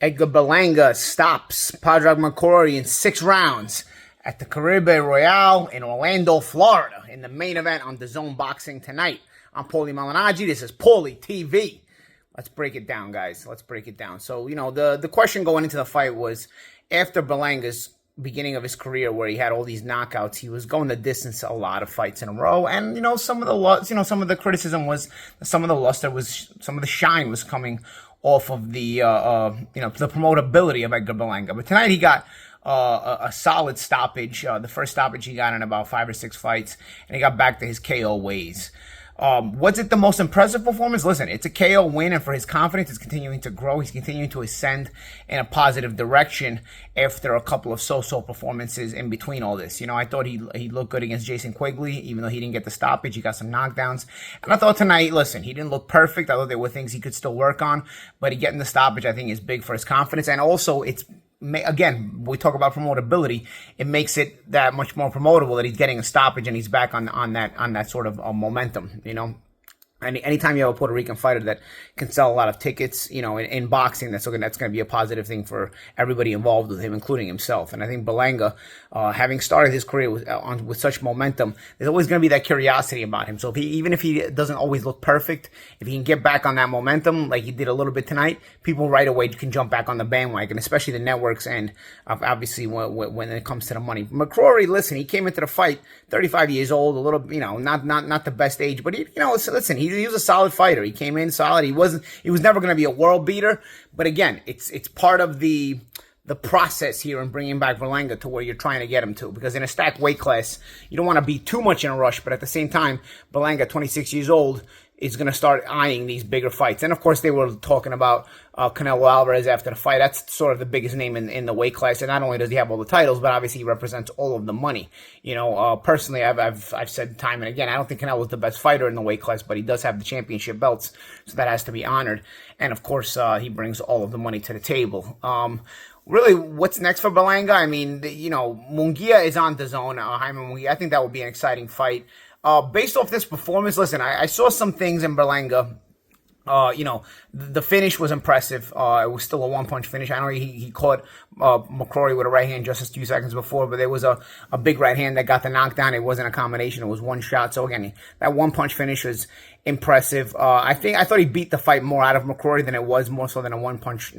Edgar Berlanga stops Padraig McCrory in 6 rounds at the Caribe Royale in Orlando, Florida, in the main event on DAZN Boxing tonight. I'm Paulie Malignaggi. This is Paulie TV. Let's break it down, guys. Let's break it down. So, the question going into the fight was, after Berlanga's beginning of his career where he had all these knockouts, he was going the distance a lot of fights in a row. And, some of the criticism was some of the luster was, some of the shine was coming off of the promotability of Edgar Berlanga. But tonight he got a solid stoppage, the first stoppage he got in about 5 or 6 fights, and he got back to his KO ways. Was it the most impressive performance? Listen, it's a KO win, and for his confidence, it's continuing to grow. He's continuing to ascend in a positive direction after a couple of so-so performances in between all this. I thought he looked good against Jason Quigley, even though he didn't get the stoppage. He got some knockdowns. And I thought tonight, listen, he didn't look perfect. I thought there were things he could still work on, but he getting the stoppage, I think, is big for his confidence. And also, again, we talk about promotability. It makes it that much more promotable that he's getting a stoppage and he's back on that sort of momentum. Anytime you have a Puerto Rican fighter that can sell a lot of tickets, in boxing, that's going to be a positive thing for everybody involved with him, including himself. And I think Berlanga, having started his career with such momentum, there's always going to be that curiosity about him. So even if he doesn't always look perfect, if he can get back on that momentum like he did a little bit tonight, people right away can jump back on the bandwagon, especially the networks and obviously when it comes to the money. McCrory, listen, he came into the fight 35 years old, a little, not the best age, but listen, he was a solid fighter. He came in solid. He was never going to be a world beater, but again, it's part of the process here in bringing back Berlanga to where you're trying to get him to, because in a stacked weight class, you don't want to be too much in a rush, but at the same time, Berlanga, 26 years old, is going to start eyeing these bigger fights. And of course, they were talking about Canelo Alvarez after the fight. That's sort of the biggest name in the weight class. And not only does he have all the titles, but obviously he represents all of the money. Personally, I've said time and again, I don't think Canelo is the best fighter in the weight class, but he does have the championship belts, so that has to be honored. And of course, he brings all of the money to the table. Really, what's next for Berlanga? I mean, Munguia is on DAZN, Jaime Munguia. I think that would be an exciting fight. Based off this performance, listen, I saw some things in Berlanga. The finish was impressive. It was still a one-punch finish. I know he caught McCrory with a right hand just a few seconds before, but there was a big right hand that got the knockdown. It wasn't a combination. It was one shot. So, again, that one-punch finish was impressive. I thought he beat the fight more out of McCrory than it was more so than a one-punch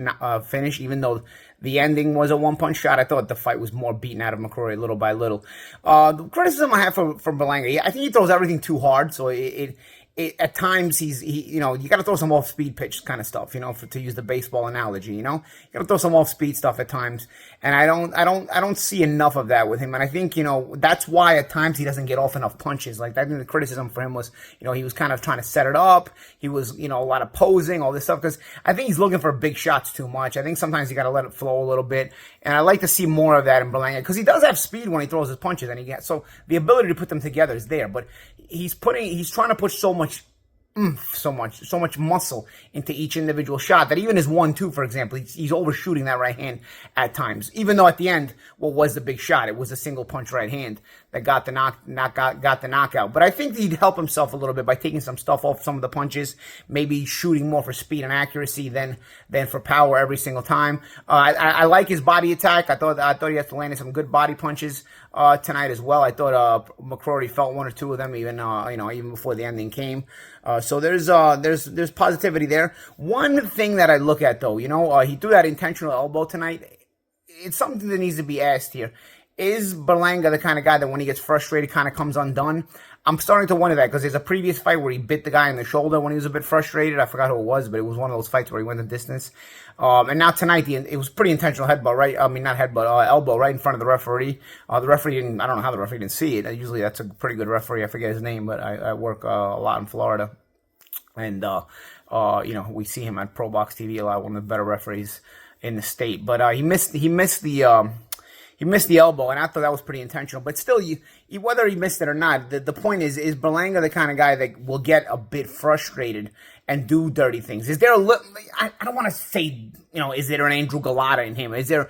finish, even though the ending was a one-punch shot. I thought the fight was more beaten out of McCrory little by little. The criticism I have for Berlanga, I think he throws everything too hard, so at times you got to throw some off speed pitch kind of stuff, to use the baseball analogy, you got to throw some off speed stuff at times. And I don't see enough of that with him. And I think, that's why at times he doesn't get off enough punches. Like, I think the criticism for him was, he was kind of trying to set it up. He was, a lot of posing, all this stuff, because I think he's looking for big shots too much. I think sometimes you got to let it flow a little bit. And I like to see more of that in Berlanga, because he does have speed when he throws his punches, and so the ability to put them together is there, but he's trying to put so much muscle into each individual shot that even his 1-2, for example, he's overshooting that right hand at times. Even though at the end, what was the big shot? It was a single punch right hand that got the knockout. But I think he'd help himself a little bit by taking some stuff off some of the punches, maybe shooting more for speed and accuracy than for power every single time. I like his body attack. I thought he had to land some good body punches tonight as well. I thought McCrory felt 1 or 2 of them even before the ending came. So there's positivity there. One thing that I look at though, he threw that intentional elbow tonight. It's something that needs to be asked here. Is Berlanga the kind of guy that when he gets frustrated kind of comes undone? I'm starting to wonder that, because there's a previous fight where he bit the guy in the shoulder when he was a bit frustrated. I forgot who it was, but it was one of those fights where he went the distance. And now tonight, it was pretty intentional headbutt, right? I mean, not headbutt, elbow right in front of the referee. The referee didn't, I don't know how the referee didn't see it. Usually that's a pretty good referee. I forget his name, but I work a lot in Florida. And, we see him at Pro Box TV a lot, one of the better referees in the state. But he missed the elbow, and I thought that was pretty intentional. But still, whether he missed it or not, the point is Berlanga the kind of guy that will get a bit frustrated and do dirty things? Is there I don't want to say, is there an Andrew Galata in him? Is there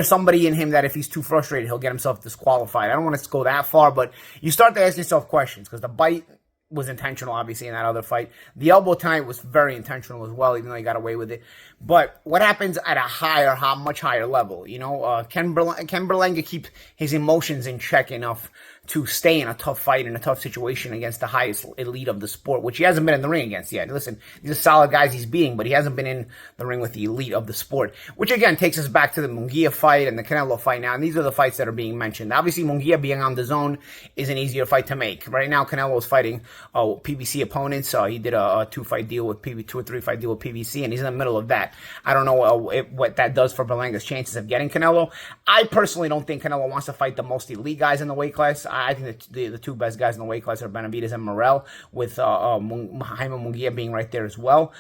somebody in him that if he's too frustrated, he'll get himself disqualified? I don't want to go that far, but you start to ask yourself questions, because the bite was intentional, obviously, in that other fight. The elbow tie was very intentional as well, even though he got away with it. But what happens at a much higher level? Can Berlanga keep his emotions in check enough to stay in a tough fight, in a tough situation against the highest elite of the sport, which he hasn't been in the ring against yet? Listen, these are solid guys he's beating, but he hasn't been in the ring with the elite of the sport, which again takes us back to the Munguia fight and the Canelo fight now, and these are the fights that are being mentioned. Obviously, Munguia being on the zone is an easier fight to make. Right now, Canelo is fighting PBC opponents. He did a 2-fight deal with 2 or 3-fight deal with PBC, and he's in the middle of that. I don't know what that does for Berlanga's chances of getting Canelo. I personally don't think Canelo wants to fight the most elite guys in the weight class. I think the two best guys in the weight class are Benavidez and Morel, with Jaime Munguia being right there as well.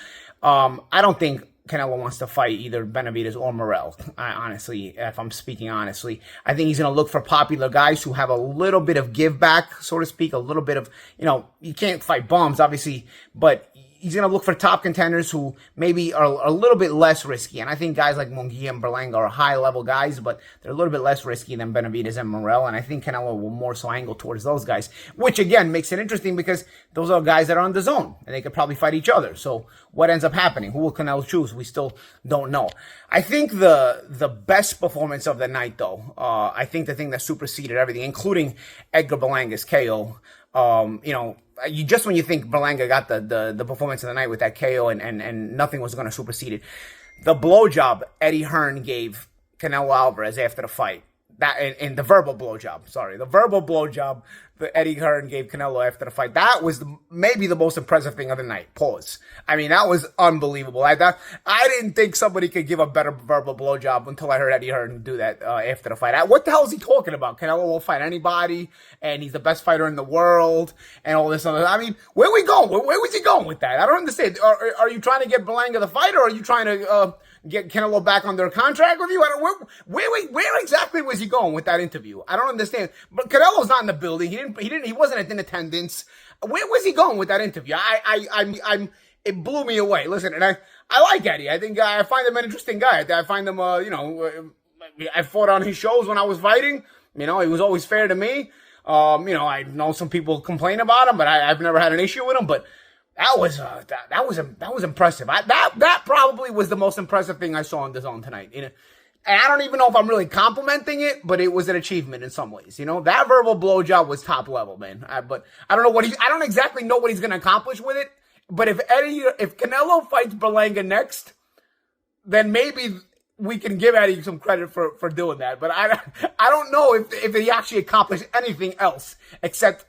I don't think Canelo wants to fight either Benavidez or Morel, honestly, if I'm speaking honestly. I think he's going to look for popular guys who have a little bit of give back, so to speak, a little bit of, you can't fight bums, obviously, but he's going to look for top contenders who maybe are a little bit less risky. And I think guys like Munguia and Berlanga are high-level guys, but they're a little bit less risky than Benavidez and Morel. And I think Canelo will more so angle towards those guys, which, again, makes it interesting because those are guys that are on the zone, and they could probably fight each other. So what ends up happening? Who will Canelo choose? We still don't know. I think the best performance of the night, though, I think the thing that superseded everything, including Edgar Berlanga's KO, just when you think Berlanga got the performance of the night with that KO and nothing was going to supersede it, the blowjob Eddie Hearn gave Canelo Alvarez after the fight, the verbal blowjob that Eddie Hearn gave Canelo after the fight, that was maybe the most impressive thing of the night. Pause. I mean, that was unbelievable. I didn't think somebody could give a better verbal blowjob until I heard Eddie Hearn do that after the fight. What the hell is he talking about? Canelo won't fight anybody, and he's the best fighter in the world, and all this other. I mean, where we going? Where was he going with that? I don't understand. Are you trying to get Berlanga the fight, or are you trying to get Canelo back on their contract with you? Where exactly was he going with that interview? I don't understand. But Canelo's not in the building. He wasn't in attendance. Where was he going with that interview? It blew me away. Listen, and I like Eddie. I think I find him an interesting guy. I find him, I fought on his shows when I was fighting. He was always fair to me. I know some people complain about him, but I've never had an issue with him. But that was impressive. That probably was the most impressive thing I saw on DAZN tonight. And I don't even know if I'm really complimenting it, but it was an achievement in some ways. That verbal blowjob was top level, man. But I don't know I don't exactly know what he's going to accomplish with it. But if Canelo fights Berlanga next, then maybe we can give Eddie some credit for doing that. But I don't know if he actually accomplished anything else except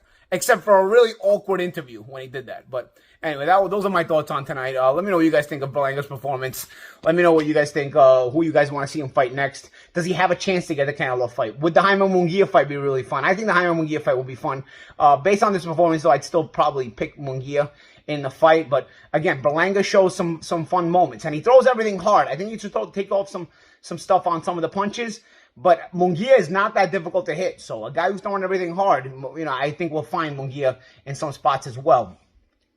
for a really awkward interview when he did that. But anyway, those are my thoughts on tonight. Let me know what you guys think of Berlanga's performance. Let me know what you guys think, who you guys want to see him fight next. Does he have a chance to get the Canelo fight? Would the Jaime Munguia fight be really fun? I think the Jaime Munguia fight will be fun. Based on this performance, though, I'd still probably pick Munguia in the fight. But again, Berlanga shows some fun moments, and he throws everything hard. I think he should take off some stuff on some of the punches. But Munguia is not that difficult to hit. So a guy who's throwing everything hard, I think we'll find Munguia in some spots as well.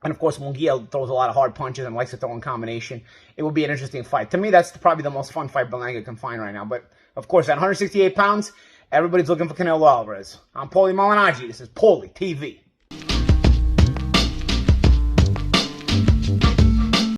And, of course, Munguia throws a lot of hard punches and likes to throw in combination. It will be an interesting fight. To me, that's probably the most fun fight Berlanga can find right now. But, of course, at 168 pounds, everybody's looking for Canelo Alvarez. I'm Paulie Malignaggi. This is Paulie TV.